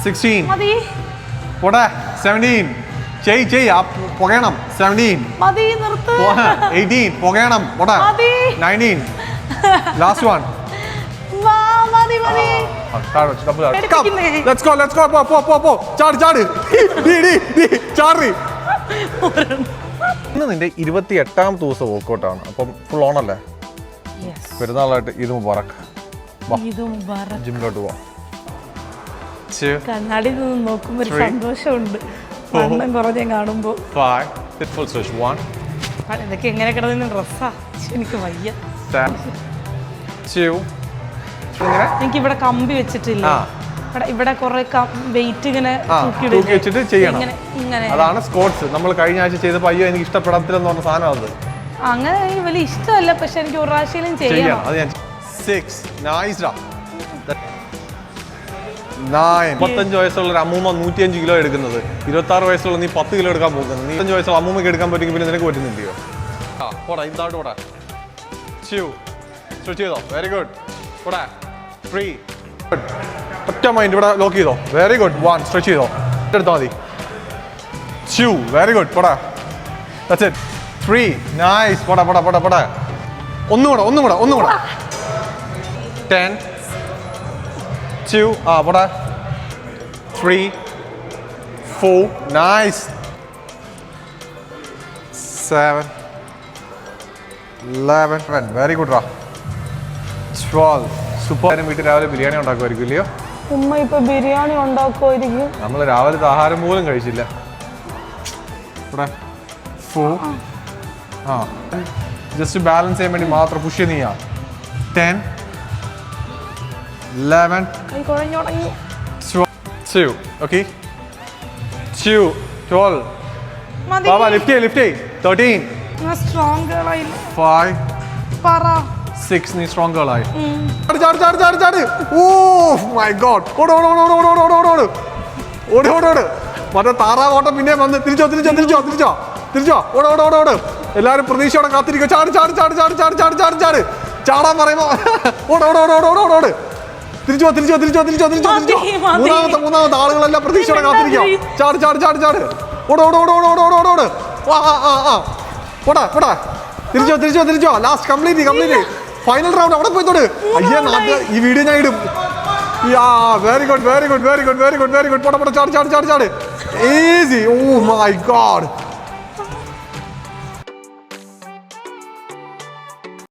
16 പോടാ 17 ചെയ് പുകയണം 17 18 പുകയണം പോടാ 19 ലാസ്റ്റ് വൺ let's go പോ ചാട് ചാടി ഇന്ന് നിന്റെ 28ാം ദിവസം വർക്കൗട്ടാണ്. അപ്പം ഫുൾ ഓൺ അല്ലേ? പെരുന്നാളായിട്ട് ഈദ് മുബാറക്. ജിമ്മിലോട്ട് പോവാം. കണ്ണാടി നോക്കുമ്പോ ഒരു സന്തോഷമുണ്ട്. വണ്ണം കുറഞ്ഞ കാണുമ്പോ. 5 full switch 1 ഇതൊക്കെ എങ്ങനെ കിടന്ന ഡ്രസ്സാ, എനിക്ക് വയ്യ. 2 എനിക്ക് ഇവിടെ കമ്പി വെച്ചിട്ടില്ല. ഇവിടെ കുറെ വെയിറ്റ് ഇങ്ങനെ തൂക്കി വെച്ചിട്ട് ചെയ്യണം. അതാണ് സ്ക്വാട്സ്. നമ്മൾ കഴിഞ്ഞ ആഴ്ച ചെയ്തപ്പോ അയ്യോ എനിക്ക് ഇഷ്ടപ്പെടത്തില്ലെന്ന് പറഞ്ഞ സാധനം അത്. അങ്ങനെ എനിക്ക് വലിയ ഇഷ്ടമല്ല, പക്ഷെ എനിക്ക് ഒരു പ്രാവശ്യം ചെയ്യണം. 6 നൈസ് ഡാ. 9 35 വയസ്സുള്ള ഒരു അമ്മൂമ്മ 105 കിലോ എടുക്കുന്നത്, 26 വയസ്സുള്ള നീ 10 കിലോ എടുക്കാൻ പോകുന്നത്. 25 വയസ്സുള്ള അമ്മൂമ്മക്ക് എടുക്കാൻ പറ്റുമെങ്കിൽ പിന്നെ നിനക്ക് പറ്റുന്നില്ലയോ? പോടാ ഇതായിട്ട് പോടാ. 2 സ്ട്രെച്ച് ചെയ്തോ. Very good. പോടാ 3 ഒറ്റ മൈൻഡ് ഇവിടെ ലോക്ക് ചെയ്തോ. Very good. 1 സ്ട്രെച്ച് ചെയ്തോ. എടുത്താൽ മതി. 2 വെരി ഗുഡ്. പോടാ. That's it. 3 നൈസ്. പോടാ ഒന്നുകൂടെ 10 2 പോടാ 3 4 നൈസ് 7 11 വെരി ഗുഡ് റാ 12 സൂപ്പർ. വീട്ടിൽ രാവിലെ ബിരിയാണി ഉണ്ടാക്കുമായിരിക്കും ഇല്ലയോ? ഉമ്മ ഇപ്പൊ ബിരിയാണി ഉണ്ടാക്കുമായിരിക്കും. നമ്മൾ രാവിലത്തെ ആഹാരം പോലും കഴിച്ചില്ല. 4 ജസ്റ്റ് ബാലൻസ് ചെയ്യാൻ വേണ്ടി മാത്രം പുഷ് നീയാ. 10 11 2 okay 2 12 ബാബാ ലിഫ്റ്റ് 13 ഞാൻ സ്ട്രോങ് ഗേൾ ആയില്ല. 5 പറ 6 നീ സ്ട്രോങ് ഗേൾ ആയി. ചാട് ഓ മൈ ഗോഡ് ഓട് മറ്റേ താറാവോട്ടം പിന്നെ വന്ന് തിരിച്ചോ ഓട് എല്ലാരും പ്രതീക്ഷയോടെ കാത്തിരിക്കും. ചാട് ചാടാൻ പറയുമ്പോ ഓട് തിരിച്ചോ മൂന്നാമത്തെ ആളുകളെല്ലാം പ്രതീക്ഷയോടെ കാത്തിരിക്കാം. ചാട് ഓടാ തിരിച്ചോ ലാസ്റ്റ് കംപ്ലീറ്റ് ഫൈനൽ റൗണ്ട് അവിടെ പോയിത്തോട്. അയ്യേ ഈ വീഡിയോ ഞാൻ ഇടും. വെരി ഗുഡ് പോടാ ചാട് ഈസി. Oh my God